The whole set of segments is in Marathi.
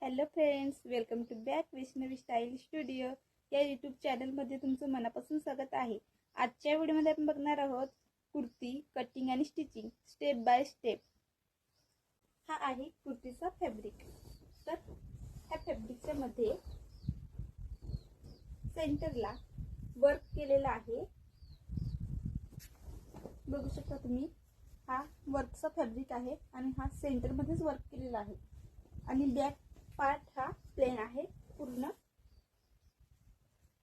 Hello friends, welcome to back Vaishnavi style studio या यूट्यूब चॅनलमध्ये तुमचं मनापासून स्वागत आहे। आजच्या व्हिडिओमध्ये आपण बघणार आहोत कुर्ती कटिंग आणि स्टिचिंग स्टेप बाय स्टेप। हा आहे कुर्तीचा फॅब्रिक। तर ह्या फॅब्रिकच्या मध्ये सेंटरला वर्क केलेला आहे, बघू शकता तुम्ही। हा वर्कचा फॅब्रिक आहे आणि हा सेंटर मध्येच वर्क केलेला आहे आणि बॅक पार्ट हा प्लेन आहे पूर्ण।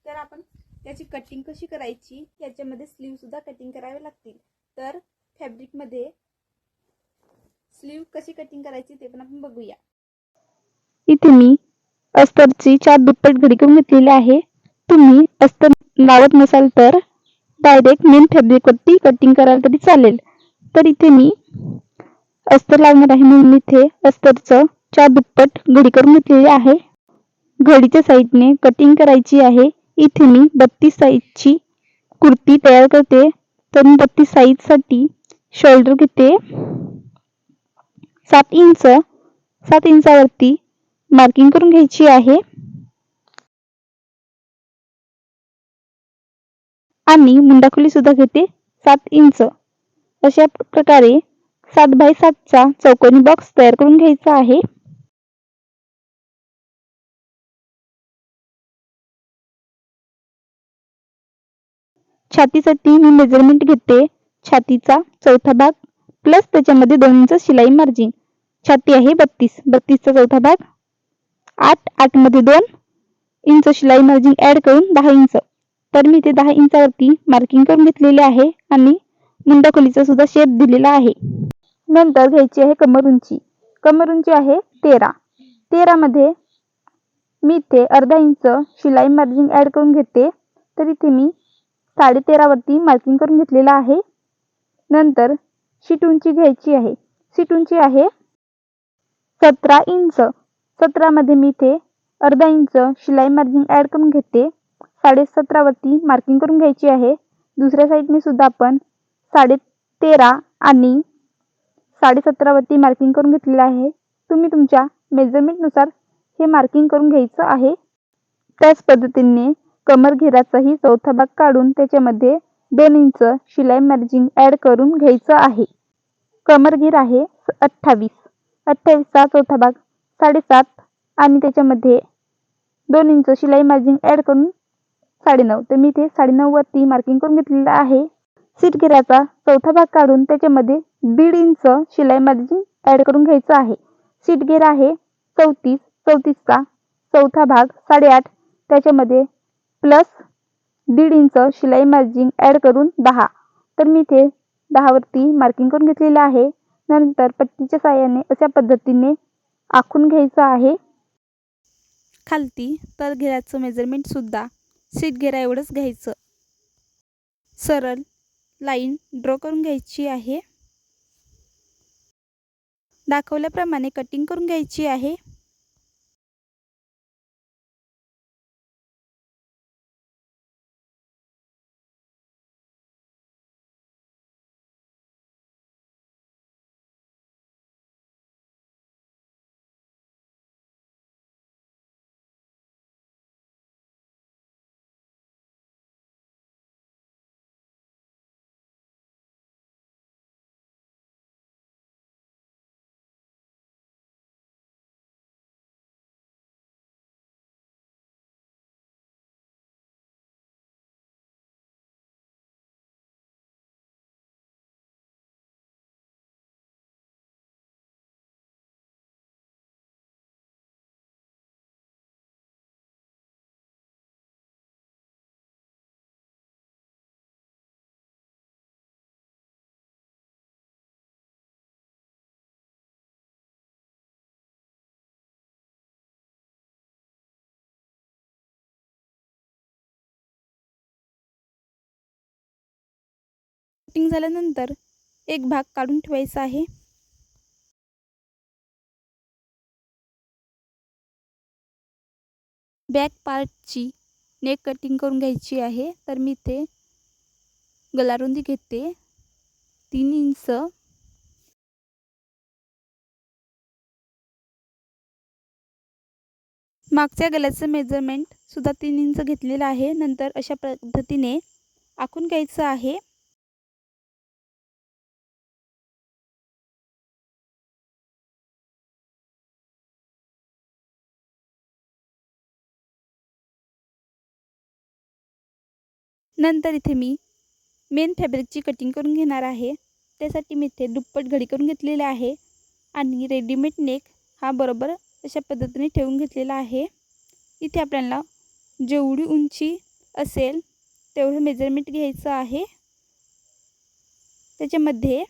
तर आपण त्याची कटिंग कशी करायची, याच्यामध्ये स्लीव सुद्धा कटिंग करावे लागतील। तर फॅब्रिक मध्ये स्लीव कशी कटिंग करायची ते पण आपण बघूया। इथे मी अस्तरची 4 दुप्पट घडी करून घेतलेली आहे। तुम्ही अस्तर लावत नसाल तर डायरेक्ट मेन फॅब्रिक वरती कटिंग कराल तरी चालेल। तर इथे मी अस्तर लावणार आहे म्हणून इथे अस्तरचं 4 दुप्पट घडी करून घेतलेली आहे। घडीच्या साइडने कटिंग करायची आहे। इथे मी 32 साइजची कुर्ती तयार करते। तर 32 साइज साठी शोल्डर घेते 7 इंच। 7 इंचावरती मार्किंग करून घ्यायची आहे आणि मुंडाखोली सुद्धा घेते 7 इंच। अशा प्रकारे 7 बाय 7 चा चौकोनी बॉक्स तयार करून घ्यायचा आहे। छातीसाठी मी मेजरमेंट घेते छातीचा चौथा भाग प्लस त्याच्यामध्ये 2 इंच शिलाई मार्जिन। छाती आहे 32, 32 चा चौथा भाग 8, 8 मध्ये 2 इंच शिलाई मार्जिन ऍड करून 10 इंच। तर मी ते 10 इंचावरती मार्किंग करून घेतलेले आहे आणि मुंडाखोलीचा सुद्धा शेप दिलेला आहे। नंतर घ्यायची आहे कमर उंची। कमर उंची आहे 13। 13 मध्ये मी इथे अर्धा इंच शिलाई मार्जिन ऍड करून घेते। तर इथे मी 13.5 वरती मार्किंग करून घेतलेला आहे। नंतर शीट उंची घ्यायची आहे। शीट उंची आहे 17 इंच। 17 मध्ये मी इथे अर्धा इंच शिलाई मार्जिन ऍड करून घेते। 17.5 वरती मार्किंग करून घ्यायची आहे। दुसऱ्या साइडने सुद्धा आपण 13.5 आणि 17.5 वरती मार्किंग करून घेतलेले आहे। तुम्ही तुमच्या मेजरमेंट नुसार हे मार्किंग करून घ्यायचं आहे। त्याच पद्धतीने कमर घेराचाही चौथा भाग काढून त्याच्यामध्ये 2 इंच शिलाई मार्जिन ऍड करून घ्यायचं आहे। कमर घेर आहे 28। 28 चा चौथा भाग 7.5 आणि त्याच्यामध्ये 2 इंच शिलाई मार्जिन ऍड करून 9.5। तर मी इथे 9.5 वरती मार्किंग करून घेतलेलं आहे। सीट घेराचा चौथा भाग काढून त्याच्यामध्ये 1.5 इंच शिलाई मार्जिन ऍड करून घ्यायचं आहे। सीट घेर आहे 34। 34 चा चौथा भाग 8.5 त्याच्यामध्ये प्लस 1.5 इंच शिलाई मार्जिन ऍड करून 10। तर मी इथे 10 वरती मार्किंग करून घेतलेलं आहे। नंतर पट्टीच्या साहाय्याने अशा पद्धतीने आखून घ्यायचं आहे। खालती तर घेराचं मेजरमेंट सुद्धा सीट घेरा एवढंच घ्यायचं। सरळ लाईन ड्रॉ करून घ्यायची आहे। दाखवल्याप्रमाणे कटिंग करून घ्यायची आहे। कटिंग झाल्यानंतर एक भाग काढून ठेवायचा आहे। बॅक पार्टची नेक कटिंग करून घ्यायची आहे। तर मी इथे गलारुंदी घेते 3 इंच। मागच्या गळ्याचं मेजरमेंट सुद्धा 3 इंच घेतलेलं आहे. नंतर अशा पद्धतीने आखून घ्यायचं आहे. नंतर इथे मी मेन फॅब्रिकची कटिंग करून घेणार आहे. त्यासाठी मी इथे दुप्पट घडी करून घेतलेली आहे आणि रेडीमेड नेक हा बरोबर अशा पद्धतीने ठेवून घेतलेला आहे. इथे आपल्याला जेवढी उंची असेल तेवढं मेजरमेंट घ्यायचं आहे. त्याच्यामध्ये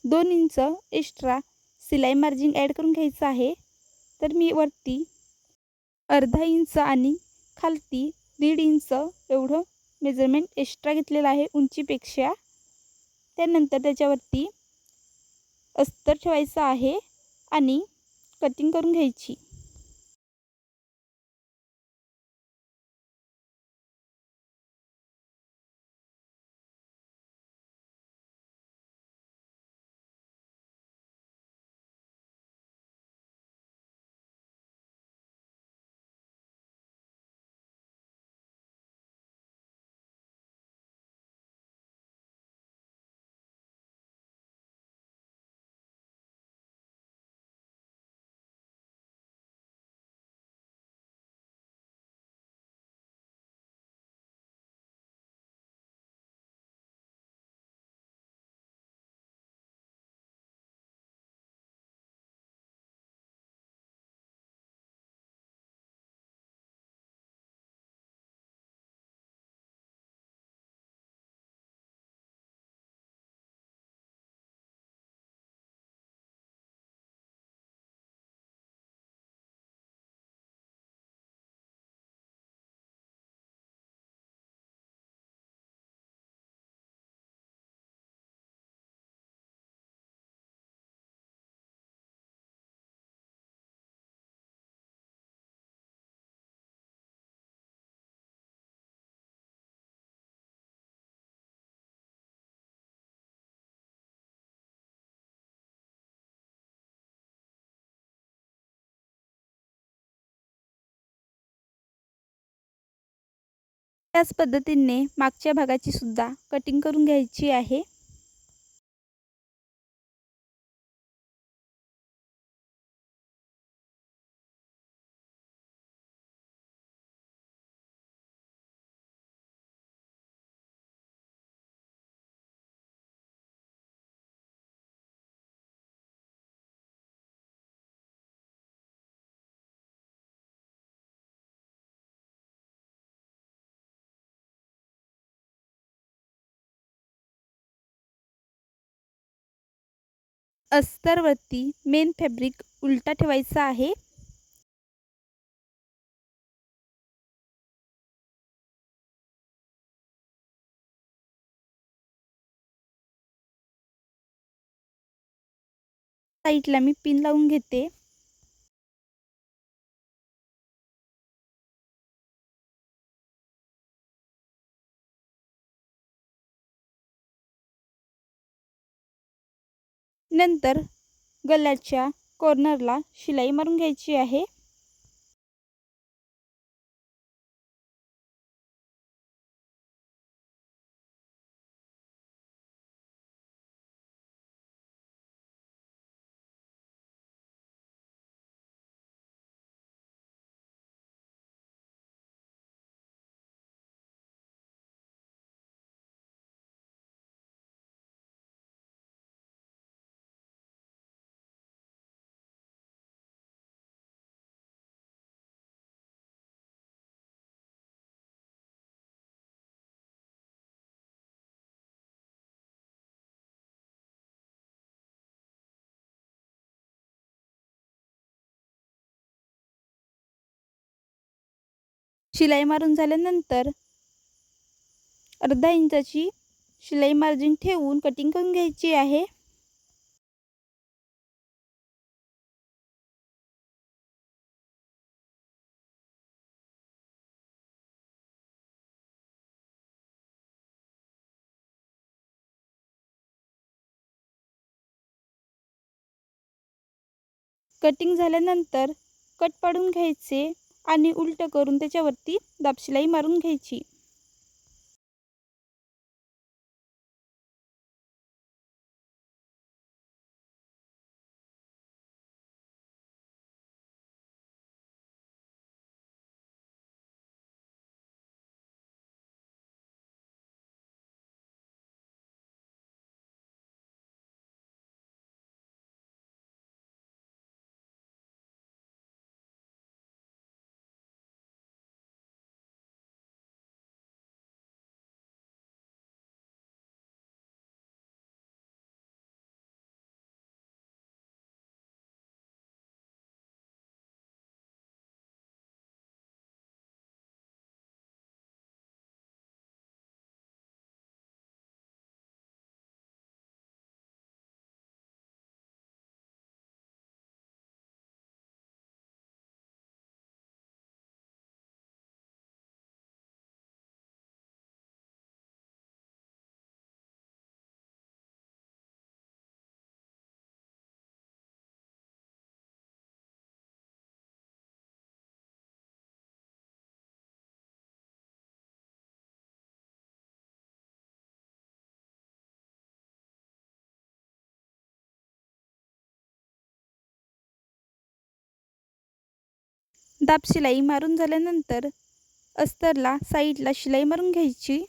2 इंच एक्स्ट्रा सिलाई मार्जिन ॲड करून घ्यायचं आहे. तर मी वरती अर्धा इंच आणि खालती 1.5 इंच एवढं मेजरमेंट एक्स्ट्रा घेतलेलं आहे उंचीपेक्षा. त्यानंतर त्याच्यावरती अस्तर ठेवायचं आहे आणि कटिंग करून घ्यायची. त्याच पद्धतीने मागच्या भागाची सुद्धा कटिंग करून घ्यायची आहे. अस्तरवरती मेन फॅब्रिक उलटा ठेवायचा आहे. साईडला मी पिन लावून घेते. नंतर गळ्याच्या कॉर्नरला शिलाई मारून घ्यायची आहे. शिलाई मारून झाल्यानंतर अर्धा इंचाची शिलाई मार्जिन ठेवून कटिंग करून घ्यायची आहे. कटिंग झाल्यानंतर कट पाडून घ्यायचे आणि उलट करून त्याच्यावरती दाब शिलाई मारून घ्यायची. दाब शिलाई मारून झाल्यानंतर अस्तरला साईडला शिलाई मारून घ्यायची.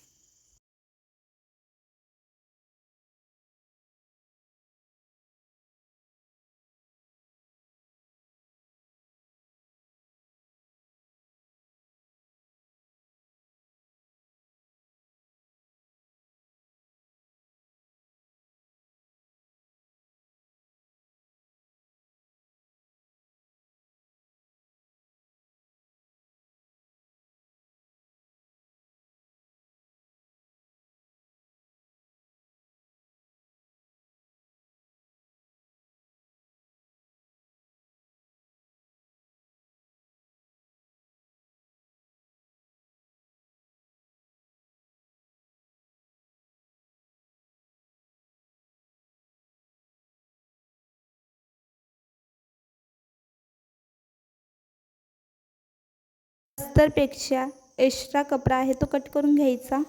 अस्तरपेक्षा एक्स्ट्रा कपडा आहे तो कट करून घ्यायचा.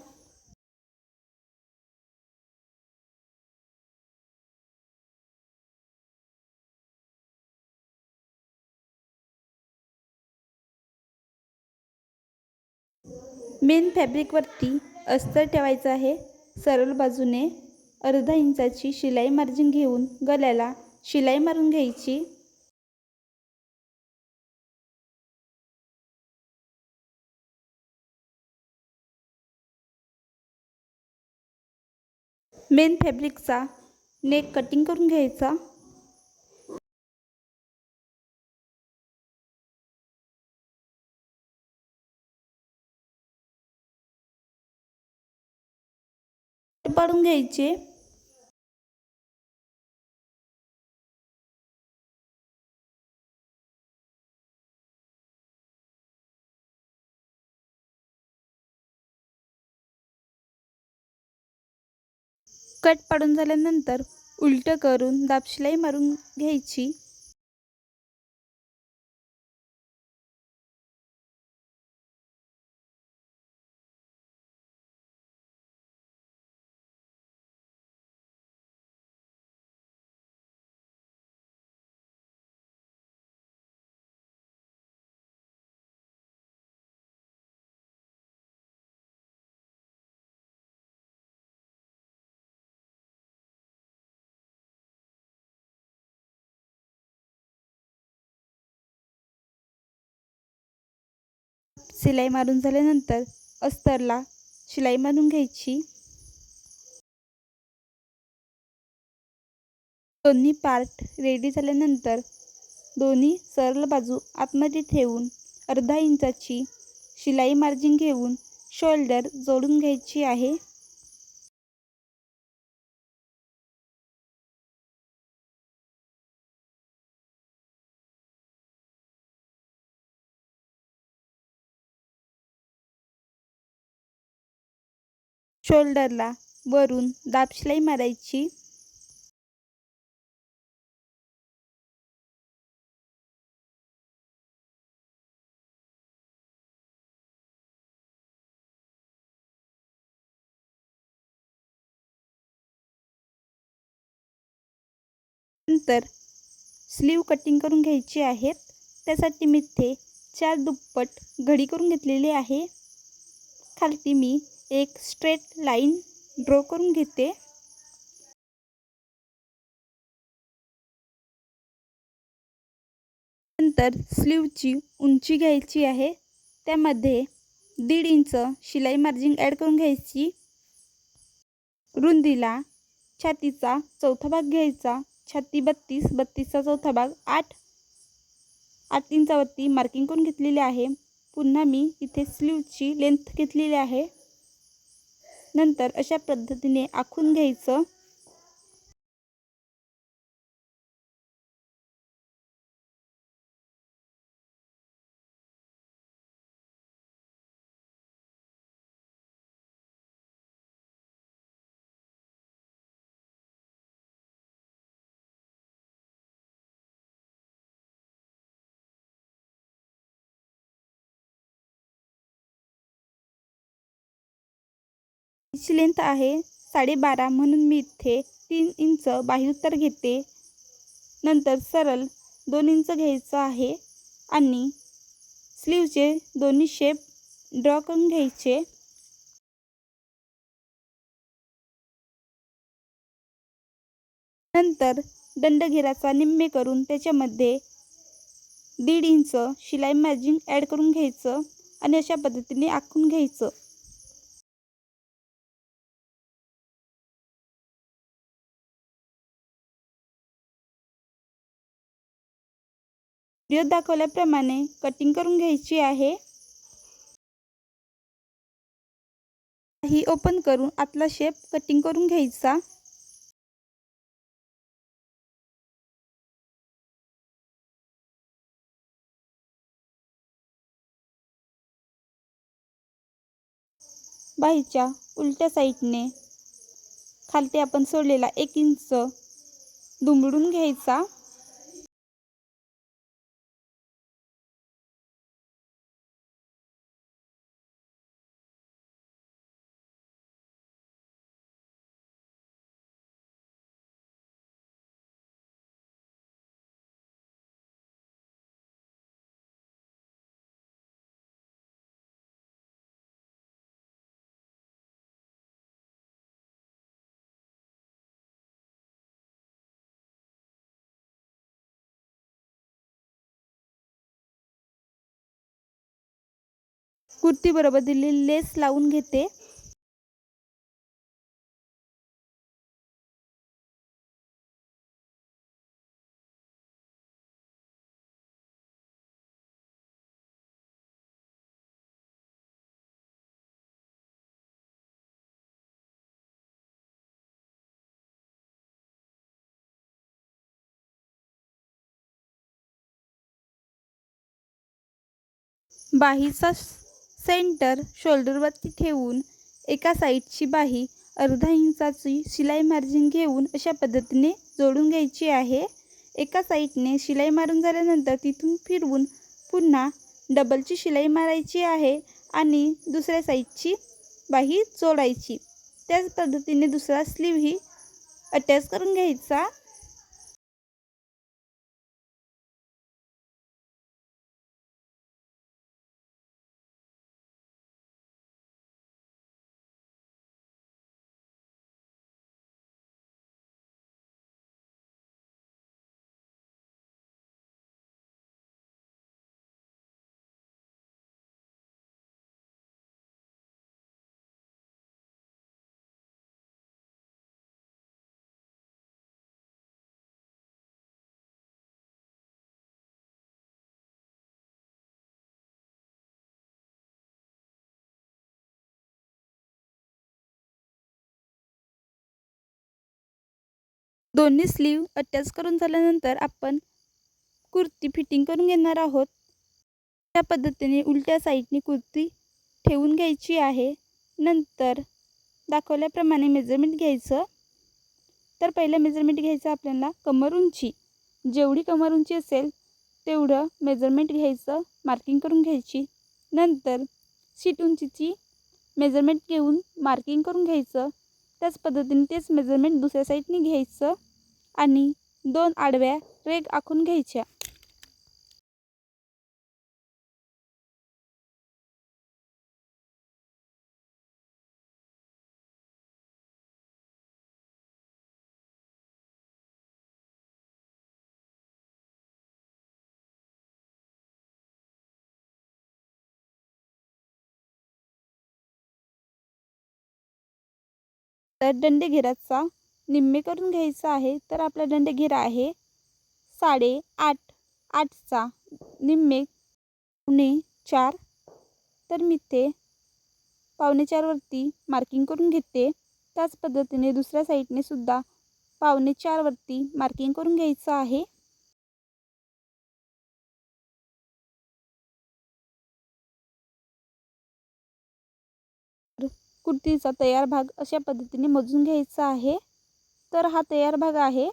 मेन फॅब्रिकवरती अस्तर ठेवायचं आहे. सरळ बाजूने अर्धा इंचाची शिलाई मार्जिन घेऊन गळ्याला शिलाई मारून घ्यायची. मेन फॅब्रिकचा नेक कटिंग करून घ्यायचा. पाडून घ्यायचे. कट पाडून झाल्यानंतर उलट करून दाब शिलाई मारून घ्यायची. शिलाई मारून झाल्यानंतर अस्तरला शिलाई मारून घ्यायची. दोन्ही पार्ट रेडी झाल्यानंतर दोन्ही सरळ बाजू आतमध्ये ठेवून अर्धा इंचाची शिलाई मार्जिन घेऊन शोल्डर जोडून घ्यायची आहे. शोल्डरला वरून दाब शिलाई मारायची. नंतर स्लीव कटिंग करून घ्यायची आहेत. त्यासाठी मी इथे 4 दुप्पट घडी करून घेतलेली आहे. खालती मी एक स्ट्रेट लाईन ड्रॉ करून घेते. नंतर स्लीवची उंची घ्यायची आहे. त्यामध्ये 1.5 इंच शिलाई मार्जिन ॲड करून घ्यायची. रुंदीला छातीचा चौथा भाग घ्यायचा. छाती 32, 32चा चौथा भाग 8 इंचावरती मार्किंग करून घेतलेली आहे. पुन्हा मी इथे स्लीवची लेंथ घेतलेली आहे. नंतर अशा पद्धतीने आखून घ्यायचं. हिची लेंथ आहे 12.5 म्हणून मी इथे 3 इंच बाह्यूत्तर घेते. नंतर सरळ 2 इंच घ्यायचं आहे आणि स्लीवचे दोन्ही शेप ड्रॉ करून घ्यायचे. नंतर दंडघेराचा निम्मे करून त्याच्यामध्ये 1.5 इंच शिलाई मार्जिन ॲड करून घ्यायचं आणि अशा पद्धतीने आखून घ्यायचं. व्हिडिओ दाखवल्याप्रमाणे कटिंग करून घ्यायची आहे. ही ओपन करून आतला शेप कटिंग करून घ्यायचा. बाहीच्या उलट्या साईडने खालती आपण सोडलेला 1 इंच दुमडून घ्यायचा. कुर्ती बरोबर दिलेली लेस लावून घेते. बाहीचा सेंटर शोल्डरवरती ठेवून एका साईडची बाही अर्धा इंचाची शिलाई मार्जिन घेऊन अशा पद्धतीने जोडून घ्यायची आहे. एका साईडने शिलाई मारून झाल्यानंतर तिथून फिरवून पुन्हा डबलची शिलाई मारायची आहे आणि दुसऱ्या साईडची बाही जोडायची. त्याच पद्धतीने दुसरा स्लीवही अटॅच करून घ्यायचा. दोन्ही स्लीव अटॅच करून झाल्यानंतर आपण कुर्ती फिटिंग करून घेणार आहोत. त्या पद्धतीने उलट्या साईडने कुर्ती ठेवून घ्यायची आहे. नंतर दाखवल्याप्रमाणे मेजरमेंट घ्यायचं. तर पहिलं मेजरमेंट घ्यायचं आपल्याला कमर उंची. जेवढी कमर उंची असेल तेवढं मेजरमेंट घ्यायचं, मार्किंग करून घ्यायची. नंतर सीट उंचीची मेजरमेंट घेऊन मार्किंग करून घ्यायचं. त्याच पद्धतीने तेच मेजरमेंट दुसऱ्या साईडने घ्यायचं आणि 2 आडव्या रेघ आखून घ्यायच्या. तर दंडगेराचा निम्मे करून घ्यायचा आहे. तर आपला दंडगेरा आहे 8.5. 8चा निम्मे 4.25. तर मी ते 4.25 वरती मार्किंग करून घेते. त्याच पद्धतीने दुसऱ्या साईडने सुद्धा 4.25 वरती मार्किंग करून घ्यायचं आहे. कुर्तीचा तयार भाग अशा पद्धतीने मोजून घ्यायचा आहे. तर हा तयार भाग आहे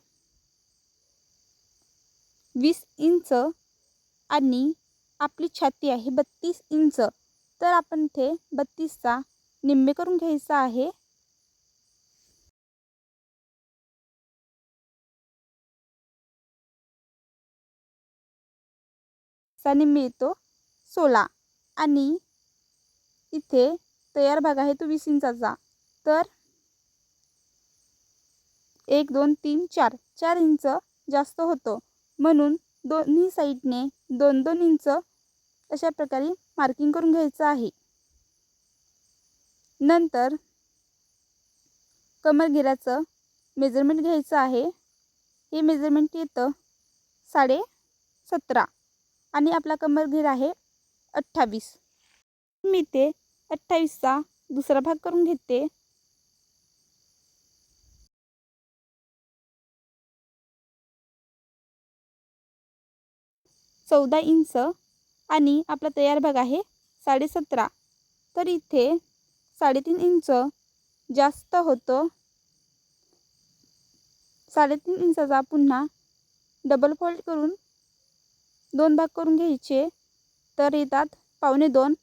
20 इंच आणि आपली छाती आहे 32 इंच. तर आपण ते 32चा निम्मे करून घ्यायचा आहे. निम्मे येतो 16 आणि इथे तयार भाग आहे तो 20 इंचाचा. तर 1 2 3 4 4 इंच जास्त होतो, म्हणून दोन्ही साईडने 2-2 इंच अशा प्रकारे मार्किंग करून घ्यायचं आहे. नंतर कमरघेराचं मेजरमेंट घ्यायचं आहे. हे मेजरमेंट येतं 17.5 आणि आपला कमरघेर आहे 28. मी ते 28चा दुसरा भाग करून घेते. चौदा इंच आणि आपला तयार भाग आहे 17.5. तर इथे 3.5 इंच जास्त होतो. 3.5 इंचाचा पुन्हा डबल फोल्ड करून 2 भाग करून घ्यायचे. तर येतात 2.25.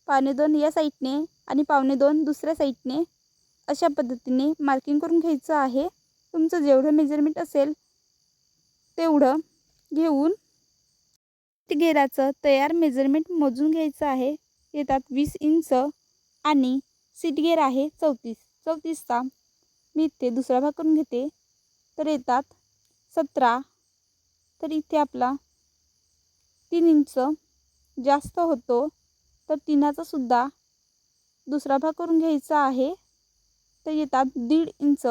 2.25 या साईडने आणि 2.25 दुसऱ्या साईडने अशा पद्धतीने मार्किंग करून घ्यायचं आहे. तुमचं जेवढं मेजरमेंट असेल तेवढं घेऊन घेराचं तयार मेजरमेंट मोजून घ्यायचं आहे. येतात 20 इंच आणि सीट घेर आहे 34. 34चा मी इथे दुसरा भाग करून घेते. तर येतात 17. तर इथे आपला 3 इंच जास्त होतो. तर 3चा सुद्धा दुसरा भाग करून घ्यायचा आहे. तर येतात 1.5 इंच.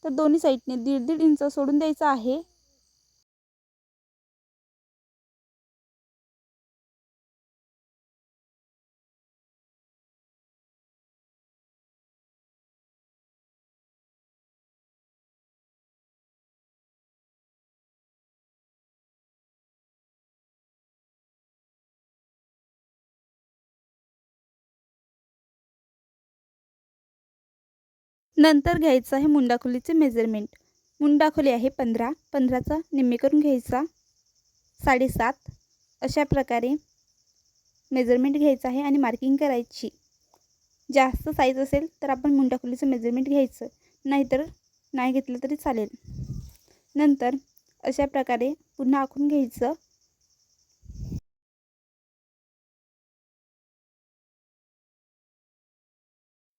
तर दोन्ही साईडने 1.5 इंच सोडून द्यायचं आहे. नंतर घ्यायचं आहे मुंडाखोलीचे मेजरमेंट. मुंडाखोली आहे 15. 15चा निम्मे करून घ्यायचा 7.5. अशा प्रकारे मेजरमेंट घ्यायचं आहे आणि मार्किंग करायची. जास्त साईज असेल तर आपण मुंडाखोलीचं मेजरमेंट घ्यायचं, नाहीतर नाही घेतलं तरी चालेल. नंतर अशा प्रकारे पुन्हा आखून घ्यायचं.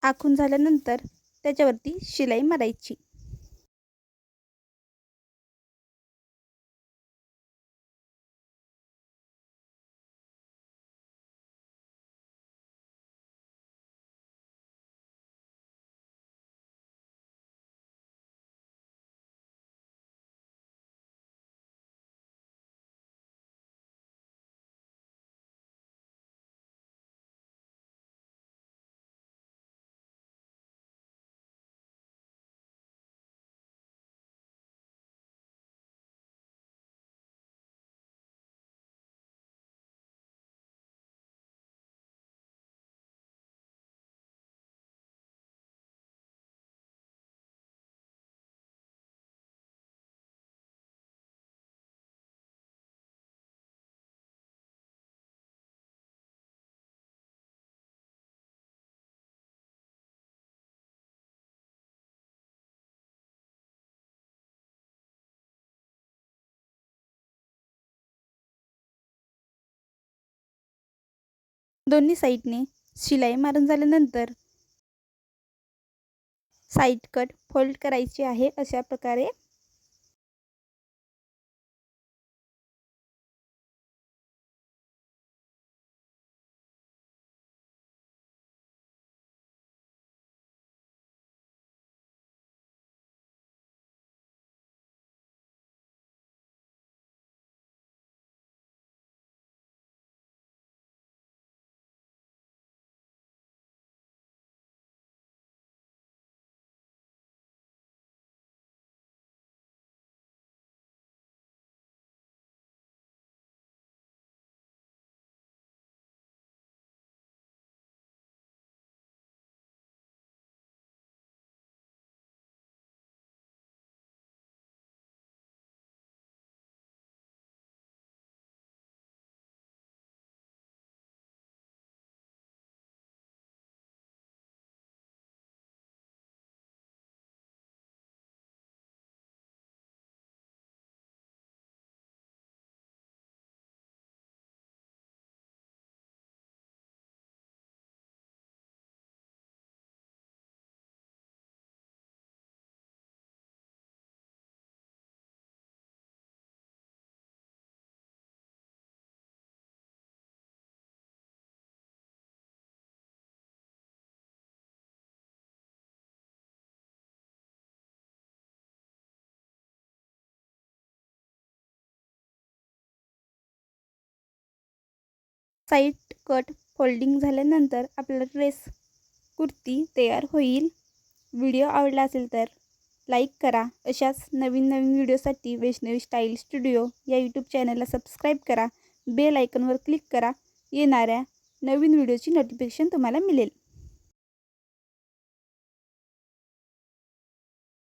आखून झाल्यानंतर त्याच्यावरती शिलाई मारायची. दोन्ही साईडने शिलाई मारून झाल्यानंतर साईड कट फोल्ड करायची आहे अशा प्रकारे. साईड कट फोल्डिंग झाल्यानंतर आपला ड्रेस कुर्ती तयार होईल. व्हिडिओ आवडला असेल तर लाईक करा. अशाच नवीन व्हिडिओसाठी वैष्णवी स्टाईल स्टुडिओ या यूट्यूब चॅनलला सबस्क्राईब करा. बेल आयकॉनवर क्लिक करा. येणाऱ्या नवीन व्हिडिओची नोटिफिकेशन तुम्हाला मिळेल.